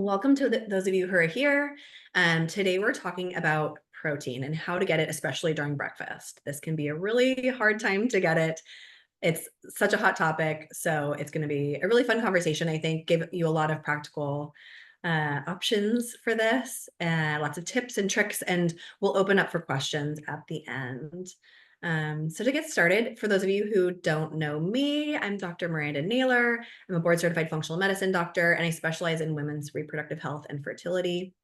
Welcome to those of you who are here. Today we're talking about protein and how to get it, especially during breakfast. This can be a really hard time to get it. It's such a hot topic, so it's going to be a really fun conversation, I think, give you a lot of practical options for this, lots of tips and tricks, and we'll open up for questions at the end. So to get started, for those of you who don't know me, I'm Dr. Miranda Naylor. I'm a board certified functional medicine doctor, and I specialize in women's reproductive health and fertility.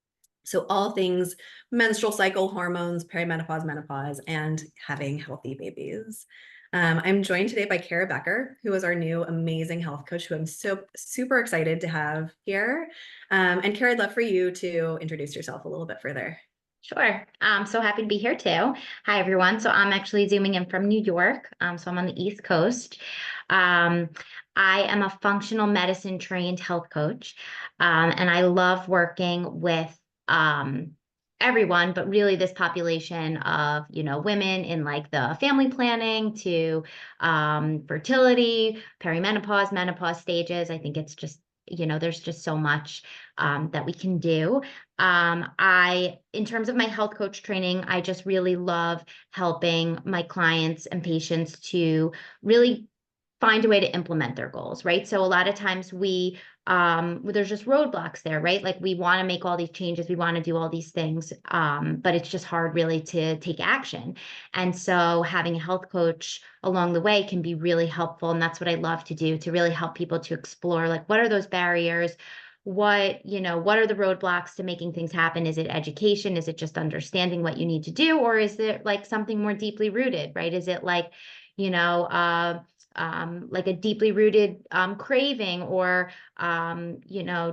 So all things menstrual cycle, hormones, perimenopause, menopause, and having healthy babies. I'm joined today by Kara Becker, who is our new amazing health coach, who I'm so super excited to have here. And Kara, I'd love for you to introduce yourself a little bit further. Sure. I'm so happy to be here too. Hi, everyone. So I'm actually zooming in from New York. So I'm on the East Coast. I am a functional medicine trained health coach. And I love working with everyone, but really this population of, women in like the family planning to fertility, perimenopause, menopause stages. I think it's just, there's just so much that we can do. In terms of my health coach training, I just really love helping my clients and patients to really find a way to implement their goals, right? So a lot of times there's just roadblocks there, right? Like we want to make all these changes, we want to do all these things, but it's just hard really to take action. And so having a health coach along the way can be really helpful. And that's what I love to do, to really help people to explore, like, what are those barriers? What are the roadblocks to making things happen? Is it education? Is it just understanding what you need to do? Or is it like something more deeply rooted, right? Is it like, like a deeply rooted craving or,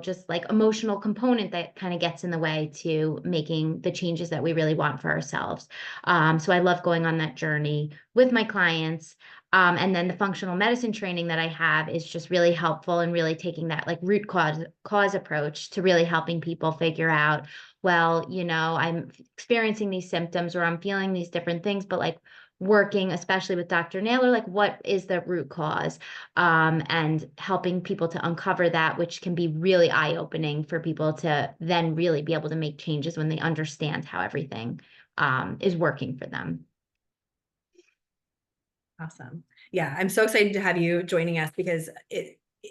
just like emotional component that kind of gets in the way to making the changes that we really want for ourselves. So I love going on that journey with my clients. And then the functional medicine training that I have is just really helpful and really taking that like root cause approach to really helping people figure out, well, I'm experiencing these symptoms or I'm feeling these different things, but like working, especially with Dr. Naylor, like what is the root cause, and helping people to uncover that, which can be really eye-opening for people to then really be able to make changes when they understand how everything is working for them. Awesome. Yeah, I'm so excited to have you joining us because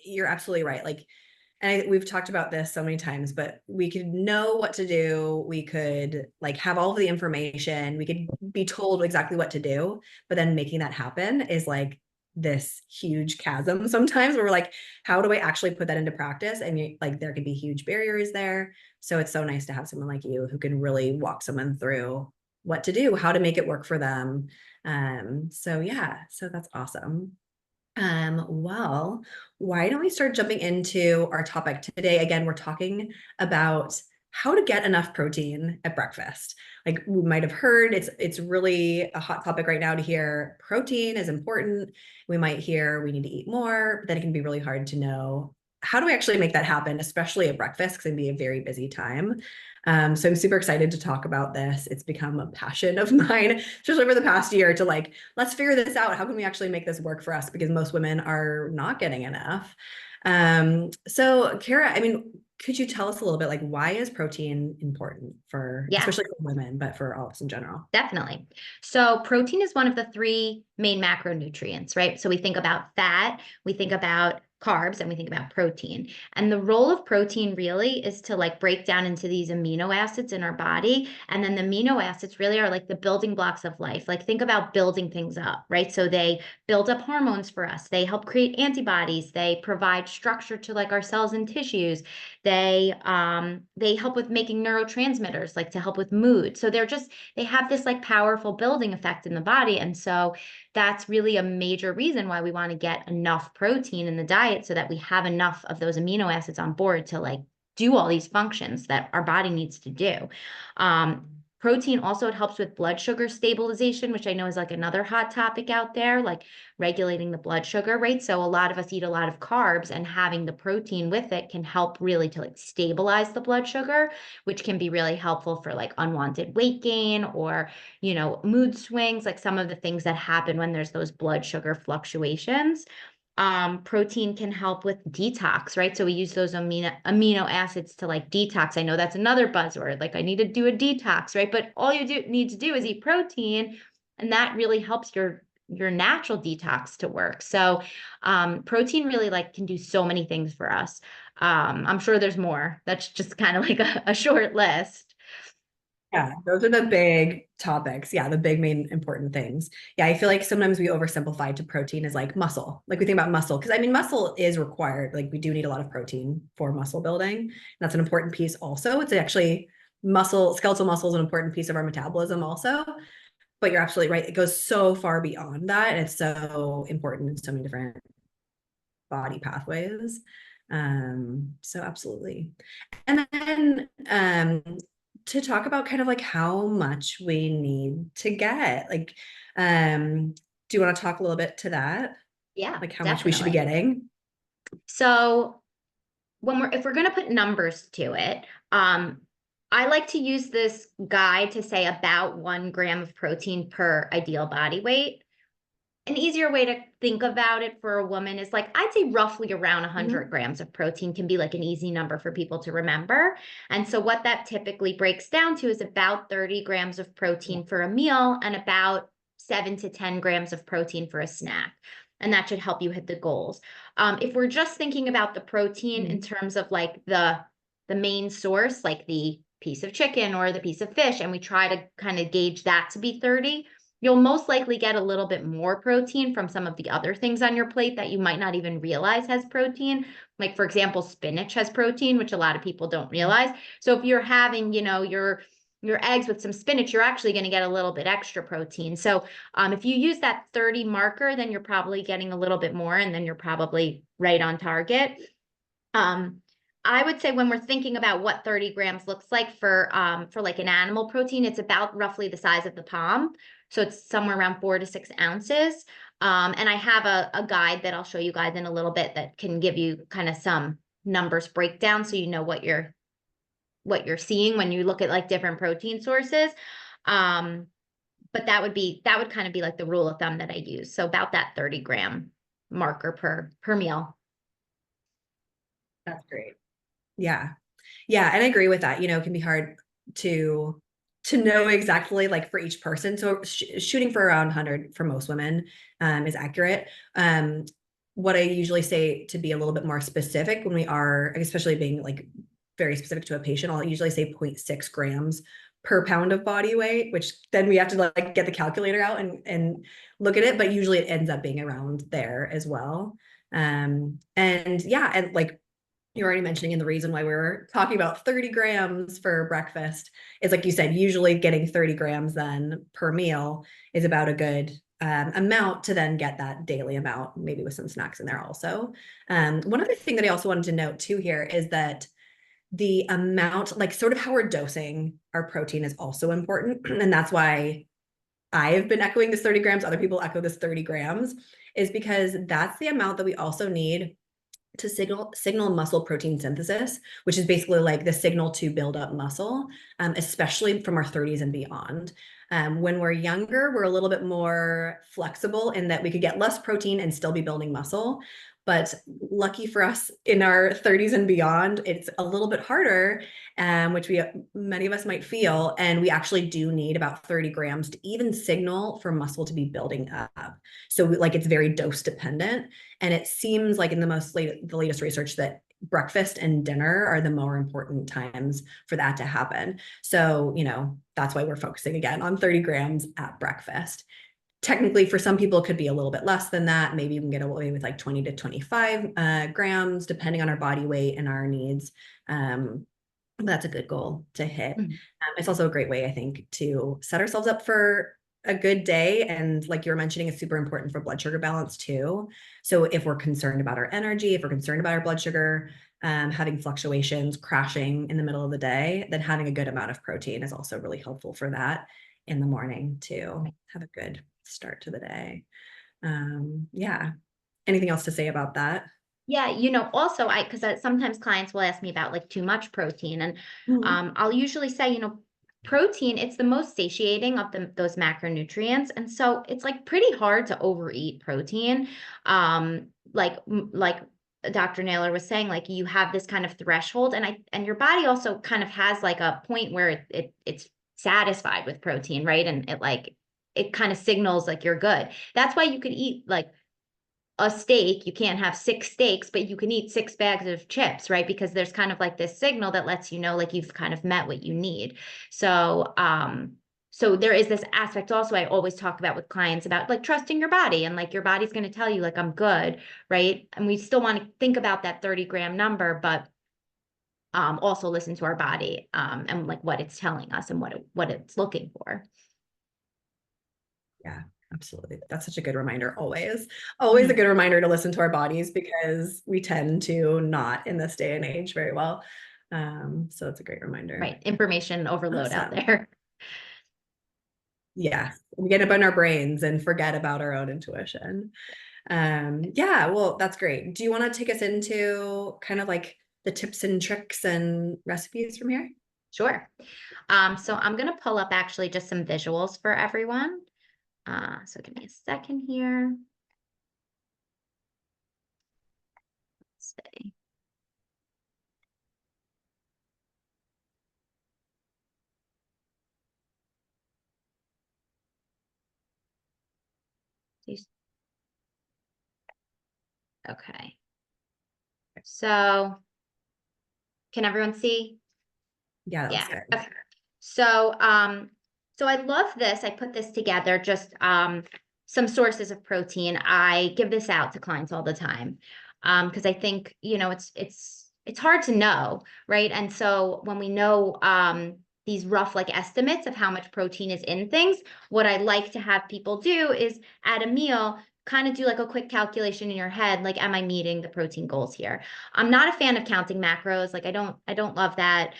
you're absolutely right. Like, and we've talked about this so many times, but we could know what to do. We could like have all of the information. We could be told exactly what to do, but then making that happen is like this huge chasm sometimes where we're like, how do I actually put that into practice? And like, there can be huge barriers there. So it's so nice to have someone like you who can really walk someone through what to do, how to make it work for them. So yeah, so that's awesome. Well, why don't we start jumping into our topic today? Again, we're talking about how to get enough protein at breakfast. Like we might have heard, it's really a hot topic right now to hear protein is important. We might hear we need to eat more, but then it can be really hard to know how do we actually make that happen, especially at breakfast, because it can be a very busy time. So I'm super excited to talk about this. It's become a passion of mine, especially over the past year, to like, let's figure this out. How can we actually make this work for us? Because most women are not getting enough. So Kara, I mean, could you tell us a little bit, like, why is protein important for, Yeah. especially for women, but for all of us in general? Definitely. So protein is one of the three main macronutrients, right? So we think about fat, we think about carbs, and we think about protein. And the role of protein really is to like break down into these amino acids in our body. And then the amino acids really are like the building blocks of life. Like think about building things up, right? So they build up hormones for us. They help create antibodies. They provide structure to like our cells and tissues. They help with making neurotransmitters, like to help with mood. So they have this like powerful building effect in the body. And so that's really a major reason why we want to get enough protein in the diet so that we have enough of those amino acids on board to like do all these functions that our body needs to do. Protein also, it helps with blood sugar stabilization, which I know is like another hot topic out there, like regulating the blood sugar rate. So a lot of us eat a lot of carbs, and having the protein with it can help really to like stabilize the blood sugar, which can be really helpful for like unwanted weight gain or, mood swings, like some of the things that happen when there's those blood sugar fluctuations. Protein can help with detox, right? So we use those amino acids to like detox. I know that's another buzzword. Like I need to do a detox, right? But all you need to do is eat protein, and that really helps your natural detox to work. So protein really like can do so many things for us. I'm sure there's more. That's just kind of like a short list. Yeah, those are the big topics. Yeah, the big main important things. Yeah, I feel like sometimes we oversimplify to protein as like muscle. Like we think about muscle because I mean muscle is required. Like we do need a lot of protein for muscle building. And that's an important piece also. It's actually skeletal muscle is an important piece of our metabolism also. But you're absolutely right. It goes so far beyond that. And it's so important in so many different body pathways. So absolutely. And then to talk about kind of like how much we need to get, like, do you want to talk a little bit to that? Yeah, Like how much we should be definitely. getting? So if we're going to put numbers to it, I like to use this guide to say about 1 gram of protein per ideal body weight. An easier way to think about it for a woman is like, I'd say roughly around 100 Mhm. grams of protein can be like an easy number for people to remember. And so what that typically breaks down to is about 30 grams of Yeah. protein for a meal and about 7 to 10 grams of protein for a snack. And that should help you hit the goals. If we're just thinking about the protein in Mhm. terms of like the main source, like the piece of chicken or the piece of fish, and we try to kind of gauge that to be 30, you'll most likely get a little bit more protein from some of the other things on your plate that you might not even realize has protein. Like, for example, spinach has protein, which a lot of people don't realize. So if you're having, your eggs with some spinach, you're actually going to get a little bit extra protein. So if you use that 30 marker, then you're probably getting a little bit more, and then you're probably right on target. Um, I would say when we're thinking about what 30 grams looks like for like an animal protein, it's about roughly the size of the palm. So it's somewhere around 4to 6 ounces. And I have a guide that I'll show you guys in a little bit that can give you kind of some numbers breakdown so you know what you're seeing when you look at like different protein sources. Um, but that would kind of be like the rule of thumb that I use. So about that 30-gram marker per meal. That's great. Yeah. Yeah, and I agree with that. It can be hard to know exactly like for each person. So shooting for around 100 for most women is accurate. What I usually say to be a little bit more specific when we are, especially being like very specific to a patient, I'll usually say 0.6 grams per pound of body weight, which then we have to like get the calculator out and look at it, but usually it ends up being around there as well. And yeah, and like you're already mentioning, and the reason why we were talking about 30 grams for breakfast is like you said, usually getting 30 grams then per meal is about a good amount to then get that daily amount, maybe with some snacks in there also. One other thing that I also wanted to note too here is that the amount, like sort of how we're dosing our protein is also important. And that's why I've been echoing this 30 grams, other people echo this 30 grams, is because that's the amount that we also need to signal muscle protein synthesis, which is basically like the signal to build up muscle, especially from our 30s and beyond. When we're younger, we're a little bit more flexible in that we could get less protein and still be building muscle. But lucky for us in our 30s and beyond, it's a little bit harder, which many of us might feel. And we actually do need about 30 grams to even signal for muscle to be building up. So like it's very dose dependent. And it seems like in the latest research that breakfast and dinner are the more important times for that to happen. So, that's why we're focusing again on 30 grams at breakfast. Technically, for some people, it could be a little bit less than that. Maybe you can get away with like 20 to 25 grams, depending on our body weight and our needs. That's a good goal to hit. It's also a great way, I think, to set ourselves up for a good day. And like you were mentioning, it's super important for blood sugar balance too. So if we're concerned about our energy, if we're concerned about our blood sugar, having fluctuations, crashing in the middle of the day, then having a good amount of protein is also really helpful for that in the morning to have a good start to the day. Yeah. Anything else to say about that? Yeah, also because sometimes clients will ask me about like too much protein, and Mhm. I'll usually say, protein, it's the most satiating of those macronutrients. And so it's like pretty hard to overeat protein. Like Dr. Naylor was saying, like you have this kind of threshold, and your body also kind of has like a point where it's satisfied with protein, right? And it kind of signals like you're good. That's why you could eat like a steak. You can't have 6 steaks, but you can eat 6 bags of chips, right? Because there's kind of like this signal that lets you know like you've kind of met what you need. So there is this aspect also I always talk about with clients about like trusting your body, and like your body's going to tell you like I'm good, right? And we still want to think about that 30-gram number, but also listen to our body, and like what it's telling us and what it's looking for. Yeah, absolutely. That's such a good reminder. Always a good reminder to listen to our bodies, because we tend to not in this day and age very well. So it's a great reminder. Right. Information overload out there. Yeah. We get up in our brains and forget about our own intuition. Yeah, well, that's great. Do you want to take us into kind of like the tips and tricks and recipes from here? Sure. So I'm going to pull up actually just some visuals for everyone. So give me a second here. Let's see. Okay. So can everyone see? Yeah, that was Yeah. good. Okay. So I love this. I put this together, just some sources of protein. I give this out to clients all the time, because I think, it's hard to know, right? And so when we know these rough like estimates of how much protein is in things, what I like to have people do is at a meal, kind of do like a quick calculation in your head, like, am I meeting the protein goals here? I'm not a fan of counting macros. Like I don't love that,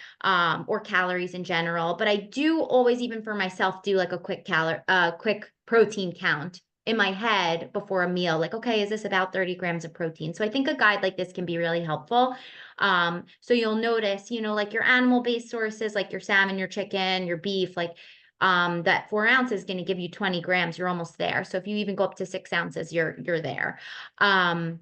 or calories in general, but I do always, even for myself, do like a quick protein count in my head before a meal. Like, okay, is this about 30 grams of protein? So I think a guide like this can be really helpful. So you'll notice, like your animal-based sources, like your salmon, your chicken, your beef, like that 4 ounces is going to give you 20 grams. You're almost there. So if you even go up to 6 ounces, you're there. An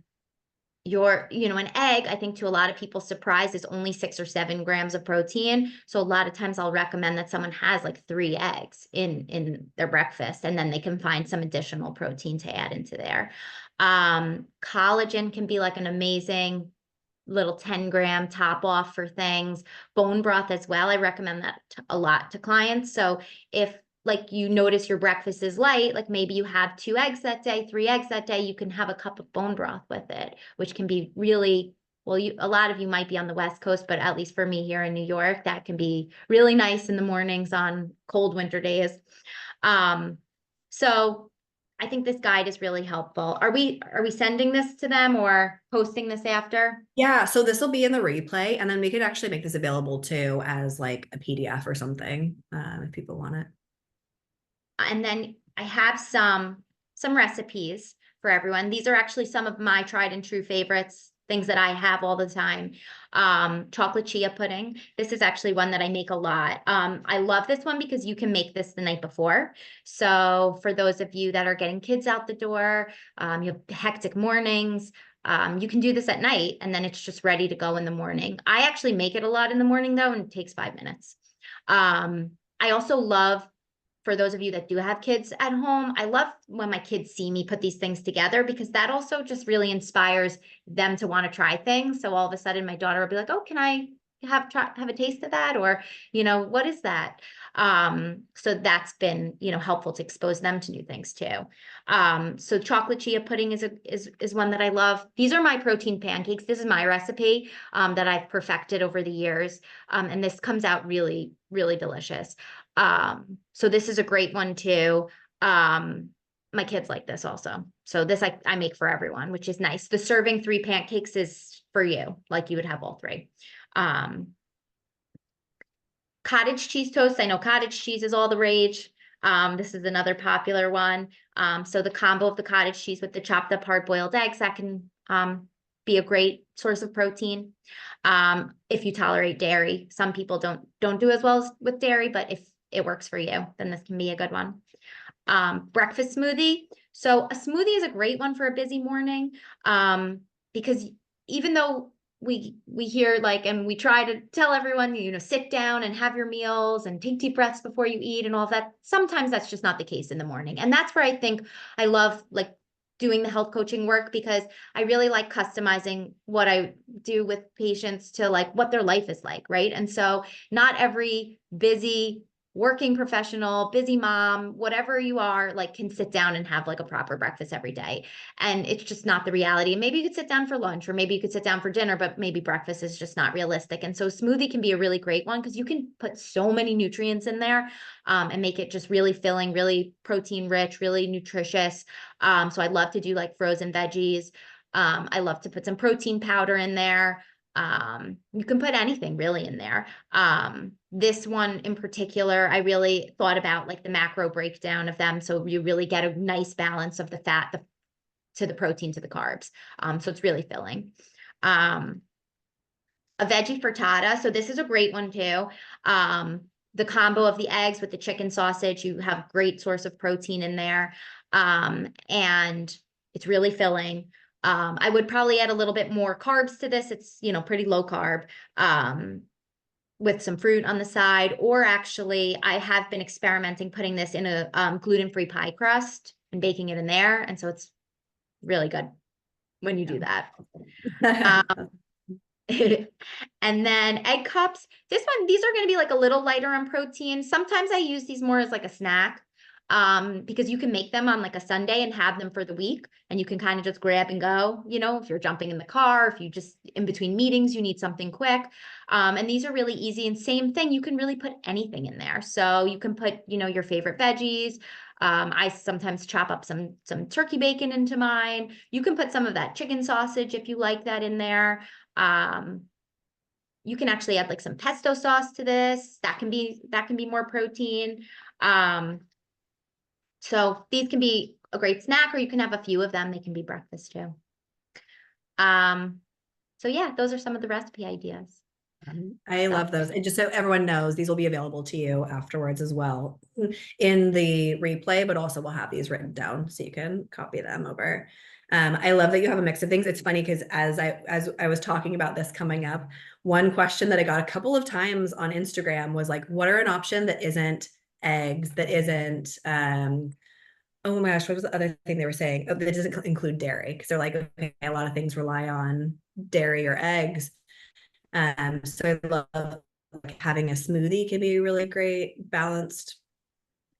egg, I think to a lot of people's surprise, is only 6 or 7 grams of protein. So a lot of times I'll recommend that someone has like 3 eggs in their breakfast, and then they can find some additional protein to add into there. Collagen can be like an amazing little 10-gram top off for things. Bone broth as well. I recommend that a lot to clients. So if like you notice your breakfast is light, like maybe you have 2 eggs that day, 3 eggs that day, you can have a cup of bone broth with it, which can be really, well, a lot of you might be on the West Coast, but at least for me here in New York, that can be really nice in the mornings on cold winter days. So I think this guide is really helpful. Are we sending this to them or posting this after? Yeah, so this will be in the replay, and then we could actually make this available too as like a PDF or something, if people want it. And then I have some recipes for everyone. These are actually some of my tried and true favorites, things that I have all the time. Chocolate chia pudding. This is actually one that I make a lot. I love this one because you can make this the night before. So for those of you that are getting kids out the door, you have hectic mornings, you can do this at night, and then it's just ready to go in the morning. I actually make it a lot in the morning though, and it takes 5 minutes. I also love, for those of you that do have kids at home, I love when my kids see me put these things together, because that also just really inspires them to want to try things. So all of a sudden my daughter will be like, oh, can I have a taste of that? Or, what is that? So that's been, helpful to expose them to new things too. So chocolate chia pudding is one that I love. These are my protein pancakes. This is my recipe, that I've perfected over the years. And this comes out really, really delicious. So this is a great one too. My kids like this also. So this I make for everyone, which is nice. The serving 3 pancakes is for you, like you would have all 3. Cottage cheese toast. I know cottage cheese is all the rage. This is another popular one. So the combo of the cottage cheese with the chopped up hard-boiled eggs, that can be a great source of protein. If you tolerate dairy, some people don't do as well with dairy, but it works for you, then this can be a good one. Breakfast smoothie. So a smoothie is a great one for a busy morning, because even though we hear like, and we try to tell everyone, sit down and have your meals and take deep breaths before you eat and all of that. Sometimes that's just not the case in the morning. And that's where I think I love like doing the health coaching work, because I really like customizing what I do with patients to like what their life is like, right? And so not every busy working professional, busy mom, whatever you are, like can sit down and have like a proper breakfast every day. And it's just not the reality. And maybe you could sit down for lunch, or maybe you could sit down for dinner, but maybe breakfast is just not realistic. And so smoothie can be a really great one, because you can put so many nutrients in there, and make it just really filling, really protein rich, really nutritious. So I'd love to do like frozen veggies. I love to put some protein powder in there. You can put anything really in there. This one in particular, I really thought about like the macro breakdown of them. So you really get a nice balance of the fat, to the protein, to the carbs. So it's really filling. A veggie frittata. So this is a great one too. The combo of the eggs with the chicken sausage, you have great source of protein in there. And it's really filling. I would probably add a little bit more carbs to this. It's, pretty low carb, with some fruit on the side. Or actually, I have been experimenting putting this in a gluten-free pie crust and baking it in there. And so it's really good when you do that. And then egg cups. These are going to be like a little lighter on protein. Sometimes I use these more as like a snack, because you can make them on like a Sunday and have them for the week, and you can kind of just grab and go, if you're jumping in the car, if you just in between meetings, you need something quick. And these are really easy, and same thing, you can really put anything in there. So you can put, your favorite veggies. I sometimes chop up some turkey bacon into mine. You can put some of that chicken sausage if you like that in there. You can actually add like some pesto sauce to this. That can be more protein. So these can be a great snack, or you can have a few of them. They can be breakfast too. So yeah, those are some of the recipe ideas. I love those. And just so everyone knows, these will be available to you afterwards as well in the replay, but also we'll have these written down so you can copy them over. I love that you have a mix of things. It's funny because as I was talking about this coming up, one question that I got a couple of times on Instagram was like, what are an option that isn't eggs, that isn't, oh my gosh, what was the other thing they were saying? Oh, that doesn't include dairy, because they're like, okay, a lot of things rely on dairy or eggs. So I love like, having a smoothie can be a really great balanced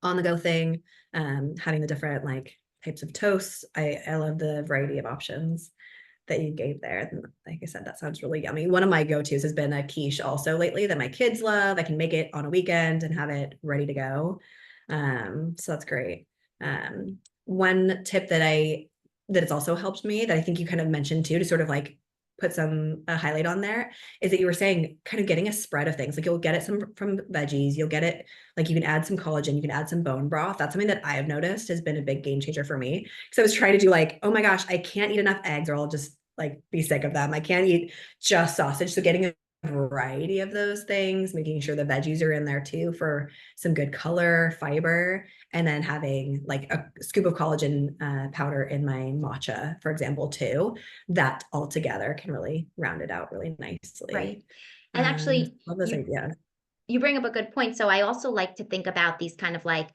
on the go thing. Having the different like types of toasts. I love the variety of options that you gave there. And like I said, that sounds really yummy. One of my go-tos has been a quiche also lately that my kids love. I can make it on a weekend and have it ready to go. So that's great. One tip that it's also helped me, that I think you kind of mentioned too, to sort of like put a highlight on there, is that you were saying kind of getting a spread of things. Like you'll get it from veggies, you'll get it, like you can add some collagen, you can add some bone broth. That's something that I have noticed has been a big game changer for me. So I was trying to do like, oh my gosh, I can't eat enough eggs or I'll just like be sick of them. I can't eat just sausage. So getting a variety of those things, making sure the veggies are in there too for some good color, fiber, and then having like a scoop of collagen powder in my matcha, for example, too. That all together can really round it out really nicely. Right. And actually, love those ideas. You bring up a good point. So I also like to think about these kind of like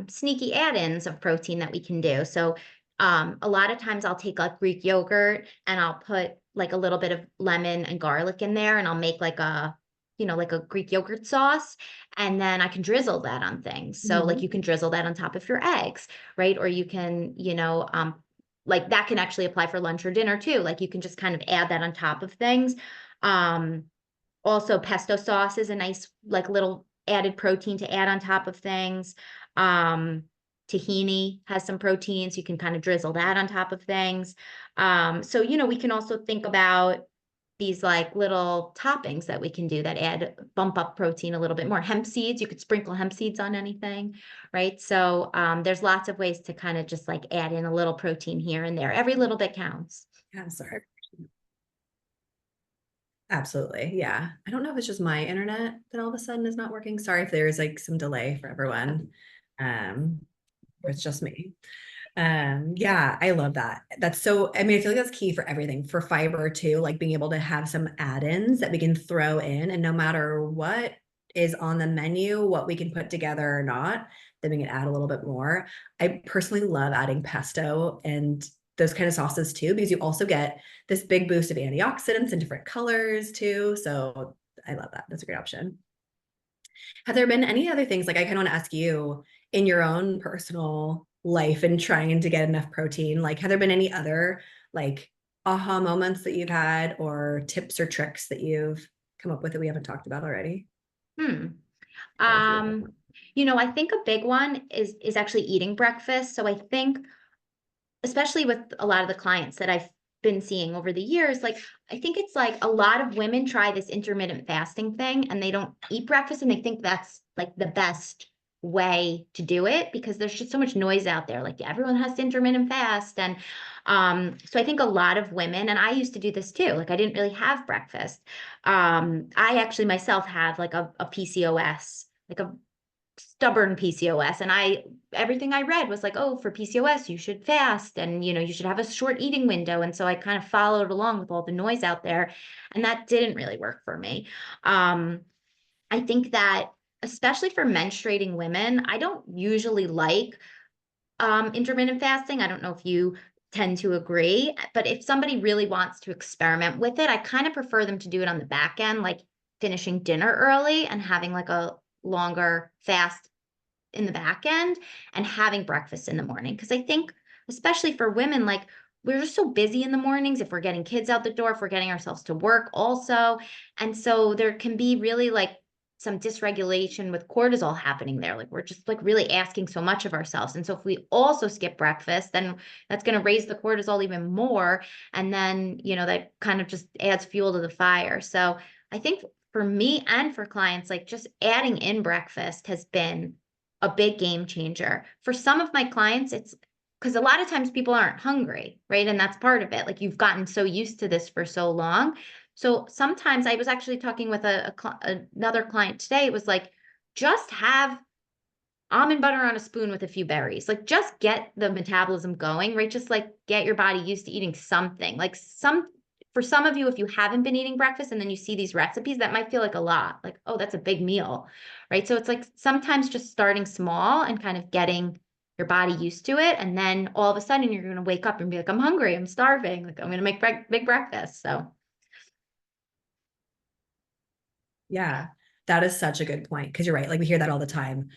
sneaky add-ins of protein that we can do. So a lot of times I'll take like Greek yogurt and I'll put like a little bit of lemon and garlic in there, and I'll make like like a Greek yogurt sauce, and then I can drizzle that on things. So like you can drizzle that on top of your eggs, right? Or you can, like that can actually apply for lunch or dinner too. Like you can just kind of add that on top of things. Also, pesto sauce is a nice like little added protein to add on top of things. Tahini has some protein, so you can kind of drizzle that on top of things. So, we can also think about these like little toppings that we can do that bump up protein a little bit more. Hemp seeds, you could sprinkle hemp seeds on anything, right? So there's lots of ways to kind of just like add in a little protein here and there. Every little bit counts. Yeah, sorry. Absolutely. Yeah. I don't know if it's just my internet that all of a sudden is not working. Sorry if there's like some delay for everyone. Um, or it's just me. Yeah, I love that. That's so, I mean, I feel like that's key for everything, for fiber too, like being able to have some add-ins that we can throw in, and no matter what is on the menu, what we can put together or not, then we can add a little bit more. I personally love adding pesto and those kind of sauces too, because you also get this big boost of antioxidants in different colors too. So I love that. That's a great option. Have there been any other things, like I kind of want to ask you in your own personal life and trying to get enough protein, like have there been any other like aha moments that you've had or tips or tricks that you've come up with that we haven't talked about already? Hmm. Share a few of Um, them. I think a big one is actually eating breakfast. So I think, especially with a lot of the clients that I've been seeing over the years, like I think it's like a lot of women try this intermittent fasting thing and they don't eat breakfast and they think that's like the best way to do it because there's just so much noise out there. Like everyone has to intermittent fast. And so I think a lot of women, and I used to do this too, like I didn't really have breakfast. I actually myself have like a PCOS, like a stubborn PCOS. And everything I read was like, oh, for PCOS, you should fast and, you should have a short eating window. And so I kind of followed along with all the noise out there. And that didn't really work for me. Um, I think that, especially for menstruating women, I don't usually like intermittent fasting. I don't know if you tend to agree, but if somebody really wants to experiment with it, I kind of prefer them to do it on the back end, like finishing dinner early and having like a longer fast in the back end and having breakfast in the morning. Because I think, especially for women, like we're just so busy in the mornings if we're getting kids out the door, if we're getting ourselves to work also. And so there can be really like some dysregulation with cortisol happening there. Like we're just like really asking so much of ourselves. And so if we also skip breakfast, then that's going to raise the cortisol even more. And then, that kind of just adds fuel to the fire. So I think for me and for clients, like just adding in breakfast has been a big game changer. For some of my clients, it's because a lot of times people aren't hungry, right? And that's part of it. Like you've gotten so used to this for so long. So sometimes I was actually talking with another client today. It was like, just have almond butter on a spoon with a few berries. Like just get the metabolism going, right? Just like get your body used to eating something. For some of you, if you haven't been eating breakfast and then you see these recipes, that might feel like a lot. Like, oh, that's a big meal, right? So it's like sometimes just starting small and kind of getting your body used to it. And then all of a sudden you're going to wake up and be like, I'm hungry, I'm starving. Like I'm going to make big breakfast. So Yeah, that is such a good point. Because you're right. Like we hear that all the time.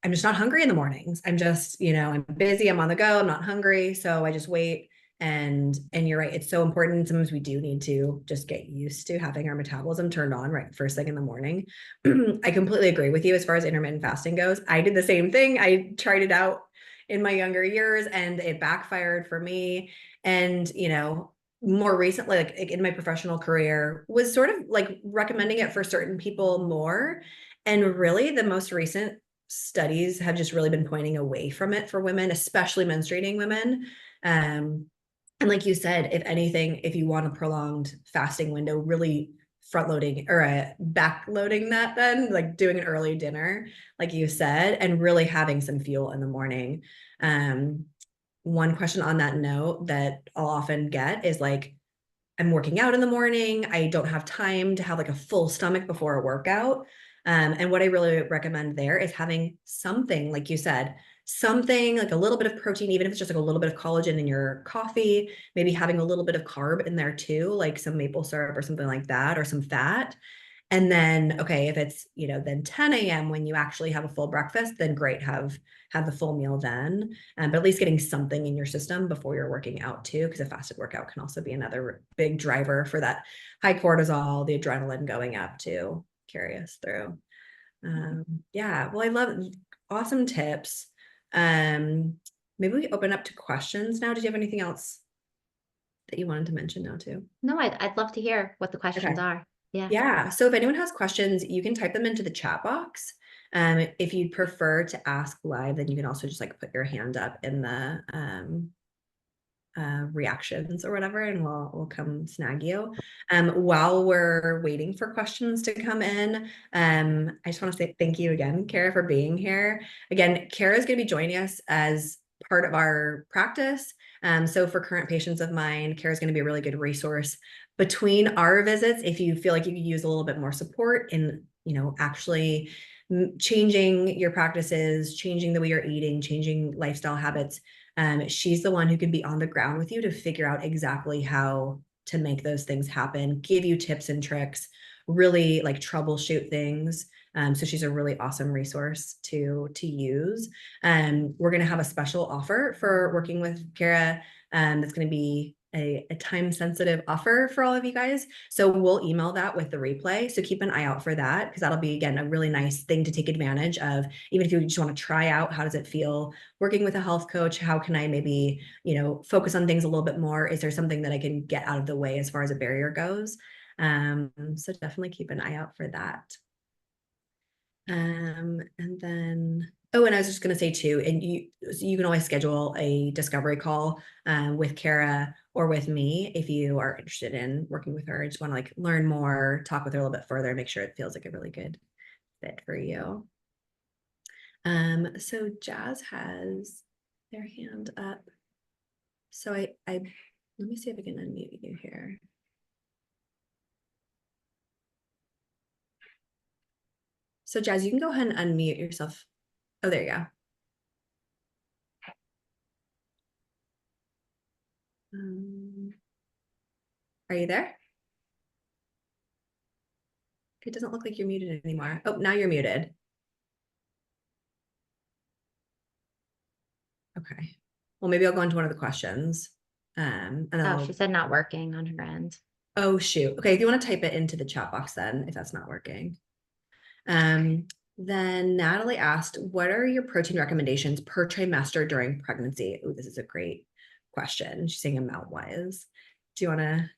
I'm just not hungry in the mornings. I'm just, I'm busy, I'm on the go, I'm not hungry. So I just wait. And you're right. It's so important. Sometimes we do need to just get used to having our metabolism turned on right first thing in the morning. I completely agree with you as far as intermittent fasting goes. I did the same thing. I tried it out in my younger years and it backfired for me. And, more recently, like in my professional career, was sort of like recommending it for certain people more. And really, the most recent studies have just really been pointing away from it for women, especially menstruating women. Um, and like you said, if anything, if you want a prolonged fasting window, really front loading or back loading that, then like doing an early dinner, like you said, and really having some fuel in the morning. Um, One question on that note that I'll often get is like, I'm working out in the morning. I don't have time to have like a full stomach before a workout. And what I really recommend there is having something, like you said, something like a little bit of protein, even if it's just like a little bit of collagen in your coffee, maybe having a little bit of carb in there too, like some maple syrup or something like that, or some fat. And then, okay, if it's, then 10 a.m. when you actually have a full breakfast, then great, have the full meal then. But at least getting something in your system before you're working out too, because a fasted workout can also be another big driver for that high cortisol, the adrenaline going up to carry us through. Yeah, well, I love awesome tips. Um, Maybe we open up to questions now. Did you have anything else that you wanted to mention now too? no, I'd love to hear what the questions Okay. are. Yeah. Yeah. So if anyone has questions, you can type them into the chat box. If you'd prefer to ask live, then you can also just like put your hand up in the reactions or whatever, and we'll come snag you. While we're waiting for questions to come in, I just want to say thank you again, Kara, for being here. Again, Kara is going to be joining us as part of our practice. So for current patients of mine, Kara is going to be a really good resource between our visits. If you feel like you could use a little bit more support in, actually changing your practices, changing the way you're eating, changing lifestyle habits, she's the one who can be on the ground with you to figure out exactly how to make those things happen, give you tips and tricks, really like troubleshoot things. So she's a really awesome resource to use. We're going to have a special offer for working with Kara. That's going to be a time sensitive offer for all of you guys. So we'll email that with the replay. So keep an eye out for that, because that'll be, again, a really nice thing to take advantage of. Even if you just want to try out, how does it feel working with a health coach? How can I maybe, focus on things a little bit more? Is there something that I can get out of the way as far as a barrier goes? So definitely keep an eye out for that. And then, oh, and I was just going to say too, and you can always schedule a discovery call with Kara or with me if you are interested in working with her. I just want to like learn more, talk with her a little bit further, make sure it feels like a really good fit for you. So Jazz has their hand up. So I let me see if I can unmute you here. So Jazz, you can go ahead and unmute yourself. Oh, there you go. Are you there? It doesn't look like you're muted anymore. Oh, now you're muted. Okay. Well, maybe I'll go into one of the questions. And Oh, I'll, she said not working on her end. oh, shoot. Okay. If you want to type it into the chat box, then if that's not working. Then Natalie asked, what are your protein recommendations per trimester during pregnancy? Oh, this is a great question. She's saying amount wise. Do you want to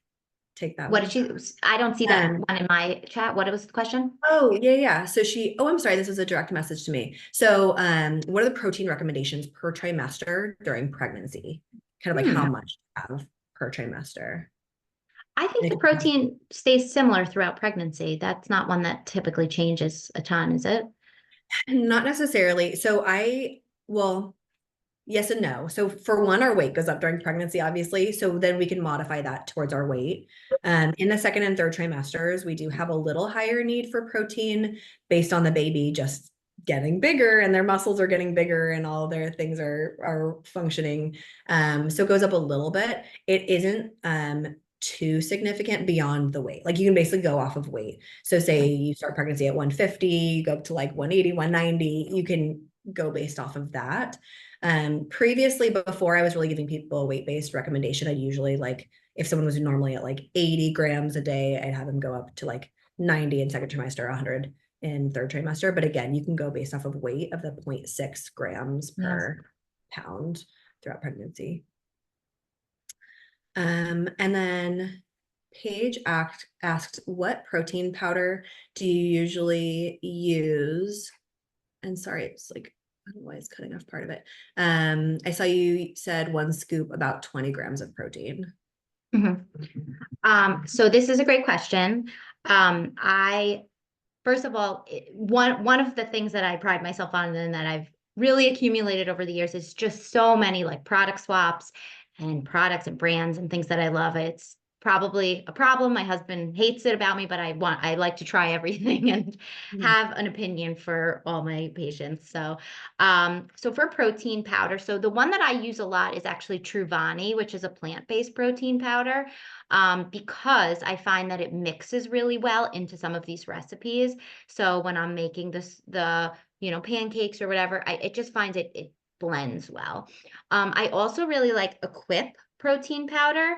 take that What one? did she? I don't see that one in my chat. What was the question? Oh, yeah. So I'm sorry, this was a direct message to me. So what are the protein recommendations per trimester during pregnancy? Kind of like how much you have per trimester. I think the protein stays similar throughout pregnancy. That's not one that typically changes a ton, is it? Not necessarily. Well, yes and no. So for one, our weight goes up during pregnancy, obviously. So then we can modify that towards our weight. In the second and third trimesters, we do have a little higher need for protein based on the baby just getting bigger, and their muscles are getting bigger and all their things are functioning. So it goes up a little bit. It isn't too significant beyond the weight. Like you can basically go off of weight. So say you start pregnancy at 150, you go up to like 180, 190, you can go based off of that. Previously, before I was really giving people a weight-based recommendation, I'd usually like, if someone was normally at like 80 grams a day, I'd have them go up to like 90 in second trimester, 100 in third trimester. But again, you can go based off of weight of the 0.6 grams per pound throughout pregnancy. And then Paige asked, what protein powder do you usually use? And sorry, it's like, I don't know why it's cutting off part of it. I saw you said 1 scoop, about 20 grams of protein. So this is a great question. First of all, one of the things that I pride myself on and that I've really accumulated over the years is just so many like product swaps and products and brands and things that I love. It's probably a problem. My husband hates it about me, but I like to try everything and have an opinion for all my patients. So for protein powder, so the one that I use a lot is actually Truvani, which is a plant-based protein powder, because I find that it mixes really well into some of these recipes. So when I'm making the pancakes or whatever, it just finds it blends well. I also really like Equip protein powder,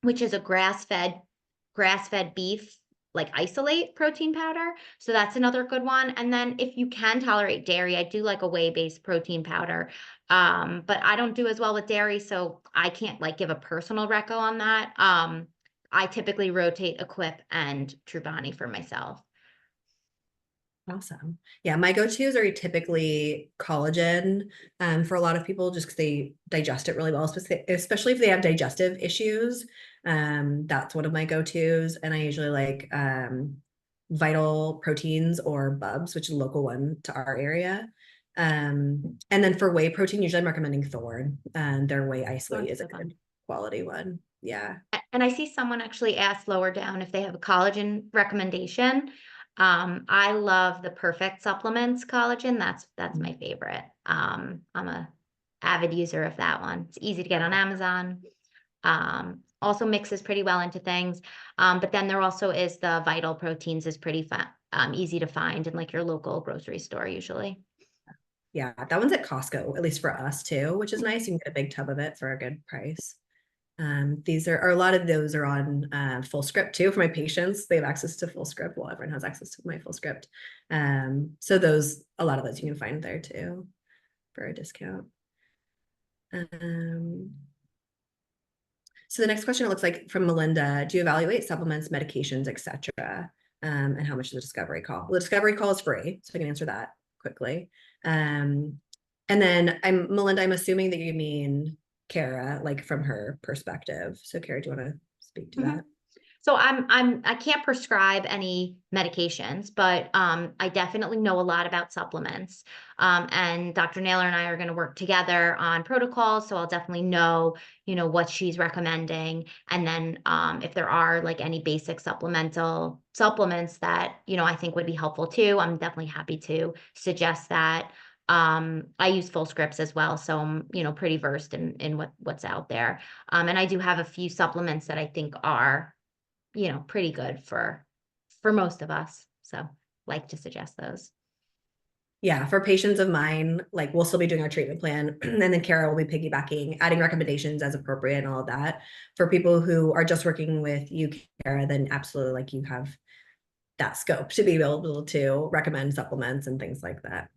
which is a grass-fed beef like isolate protein powder. So that's another good one. And then if you can tolerate dairy, I do like a whey-based protein powder. But I don't do as well with dairy, so I can't like give a personal reco on that. I typically rotate Equip and Truvani for myself. Awesome. Yeah, my go-tos are typically collagen for a lot of people just because they digest it really well, especially if they have digestive issues. That's one of my go-tos. And I usually like Vital Proteins or Bubs, which is a local one to our area. And then for whey protein, usually I'm recommending Thorne. Their whey isolate is a good quality one. Yeah. And I see someone actually asked lower down if they have a collagen recommendation. I love the Perfect Supplements collagen. That's my favorite. I'm a avid user of that one. It's easy to get on Amazon. Also mixes pretty well into things. But then there also is the Vital Proteins is pretty fun, easy to find in like your local grocery store usually. Yeah, that one's at Costco, at least for us too, which is nice. You can get a big tub of it for a good price. These are, or a lot of those are on full script too for my patients. They have access to full script. Well, everyone has access to my full script. So a lot of those you can find there too for a discount. So the next question, it looks like from Melinda, do you evaluate supplements, medications, etc.? And how much is the discovery call? Well, the discovery call is free, so I can answer that quickly. And then Melinda, I'm assuming that you mean Kara, like from her perspective. So Kara, do you want to speak to that? So I can't prescribe any medications, but I definitely know a lot about supplements. And Dr. Naylor and I are going to work together on protocols, so I'll definitely know, what she's recommending. And then if there are like any basic supplemental supplements that, I think would be helpful too, I'm definitely happy to suggest that. I use full scripts as well, so I'm, pretty versed in what's out there. And I do have a few supplements that I think are pretty good for most of us. So like to suggest those. Yeah, for patients of mine, like we'll still be doing our treatment plan, and then Kara will be piggybacking, adding recommendations as appropriate and all of that. For people who are just working with you, Kara, then absolutely like you have that scope to be able to recommend supplements and things like that.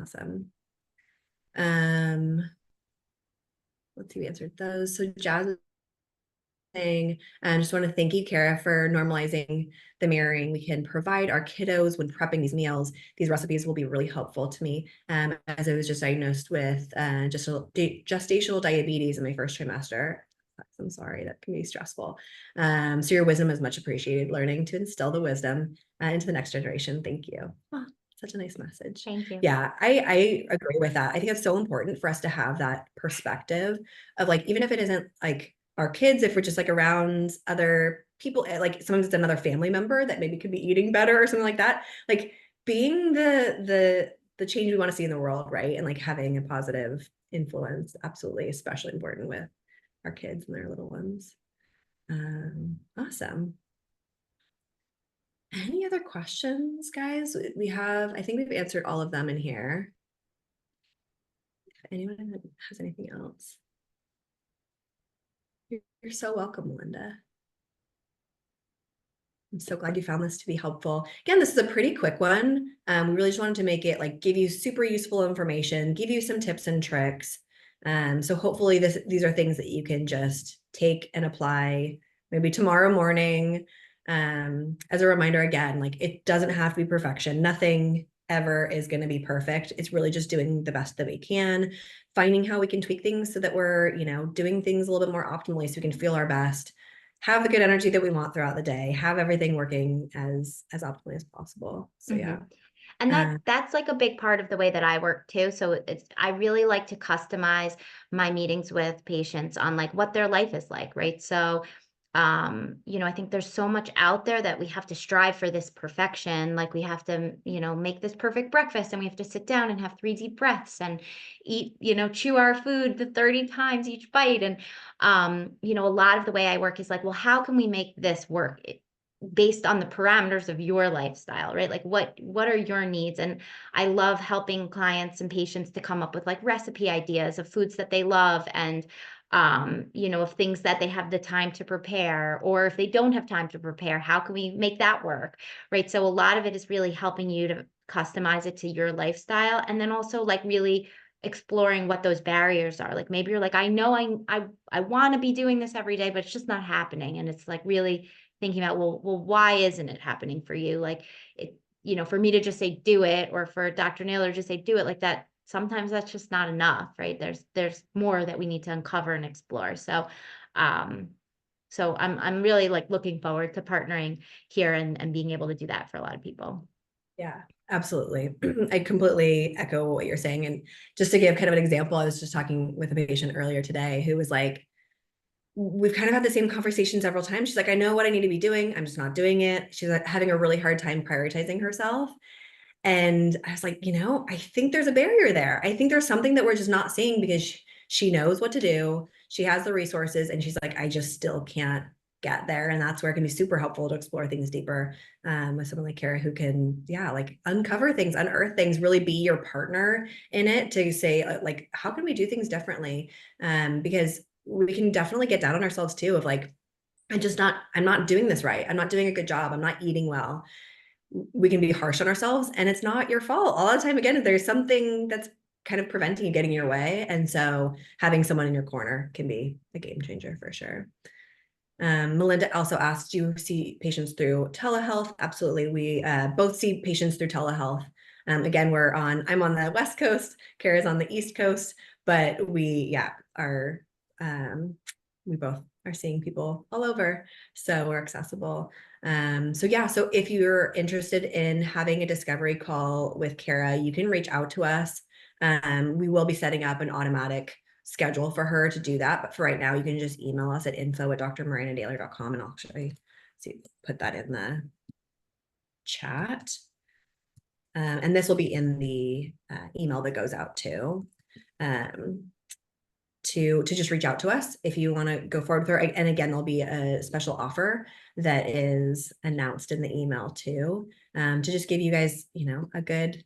Awesome. Let's see, we answered those. So Jazz thing. And just want to thank you, Kara, for normalizing the mirroring we can provide our kiddos when prepping these meals. These recipes will be really helpful to me as I was just diagnosed with gestational diabetes in my first trimester. I'm sorry, that can be stressful. So your wisdom is much appreciated. Learning to instill the wisdom into the next generation. Thank you. Oh, such a nice message. Thank you. Yeah, I agree with that. I think it's so important for us to have that perspective of like, even if it isn't like our kids, if we're just like around other people, like sometimes it's another family member that maybe could be eating better or something like that, like being the change we want to see in the world, right? And like having a positive influence, absolutely, especially important with our kids and their little ones. Awesome. Any other questions, guys? I think we've answered all of them in here. If anyone has anything else. You're so welcome, Linda. I'm so glad you found this to be helpful. Again, this is a pretty quick one. We really just wanted to make it like give you super useful information, give you some tips and tricks. So hopefully these are things that you can just take and apply maybe tomorrow morning. As a reminder, again, like it doesn't have to be perfection. Nothing ever is going to be perfect. It's really just doing the best that we can, finding how we can tweak things so that we're, doing things a little bit more optimally so we can feel our best, have the good energy that we want throughout the day, have everything working as optimally as possible. So yeah. And that's like a big part of the way that I work too. So I really like to customize my meetings with patients on like what their life is like, right? So I think there's so much out there that we have to strive for this perfection. Like we have to, make this perfect breakfast and we have to sit down and have 3 deep breaths and eat, chew our food the 30 times each bite. And, a lot of the way I work is like, well, how can we make this work based on the parameters of your lifestyle, right? Like what are your needs? And I love helping clients and patients to come up with like recipe ideas of foods that they love and of things that they have the time to prepare, or if they don't have time to prepare, how can we make that work? Right. So a lot of it is really helping you to customize it to your lifestyle. And then also like really exploring what those barriers are. Like maybe you're like, I know I want to be doing this every day, but it's just not happening. And it's like really thinking about, well, why isn't it happening for you? Like for me to just say do it, or for Dr. Naylor to just say do it like that, sometimes that's just not enough, right? There's more that we need to uncover and explore. Um, so I'm really like looking forward to partnering here and being able to do that for a lot of people. Yeah, absolutely. I completely echo what you're saying. And just to give kind of an example, I was just talking with a patient earlier today who was like, we've kind of had the same conversation several times. She's like, I know what I need to be doing. I'm just not doing it. She's like having a really hard time prioritizing herself. And I was like, I think there's a barrier there. I think there's something that we're just not seeing because she knows what to do. She has the resources and she's like, I just still can't get there. And that's where it can be super helpful to explore things deeper with someone like Kara who can, yeah, like uncover things, unearth things, really be your partner in it to say, like, how can we do things differently? Because we can definitely get down on ourselves too of like, I'm not doing this right. I'm not doing a good job. I'm not eating well. We can be harsh on ourselves and it's not your fault. All the time, again, there's something that's kind of preventing you getting your way. And so having someone in your corner can be a game changer for sure. Melinda also asked, do you see patients through telehealth? Absolutely. We both see patients through telehealth. Again, I'm on the West Coast, Kara's on the East Coast, but we both are seeing people all over. So we're accessible. So if you're interested in having a discovery call with Kara, you can reach out to us. We will be setting up an automatic schedule for her to do that. But for right now, you can just email us at info@drmirandandaylor.com and I'll actually put that in the chat. And this will be in the email that goes out too. To just reach out to us if you want to go forward with her. And again, there'll be a special offer that is announced in the email too, to just give you guys, a good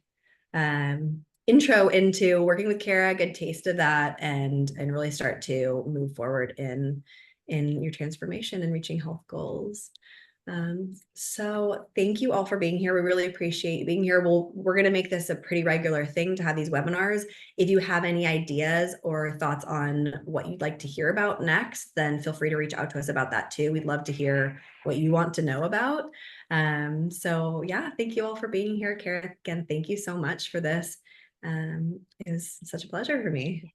intro into working with Kara, a good taste of that, and really start to move forward in your transformation and reaching health goals. So thank you all for being here. We really appreciate you being here. We're going to make this a pretty regular thing to have these webinars. If you have any ideas or thoughts on what you'd like to hear about next, then feel free to reach out to us about that too. We'd love to hear what you want to know about. So yeah, thank you all for being here. Kara, again, thank you so much for this. It was such a pleasure for me.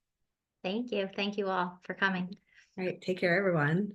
Thank you. Thank you all for coming. All right, take care, everyone.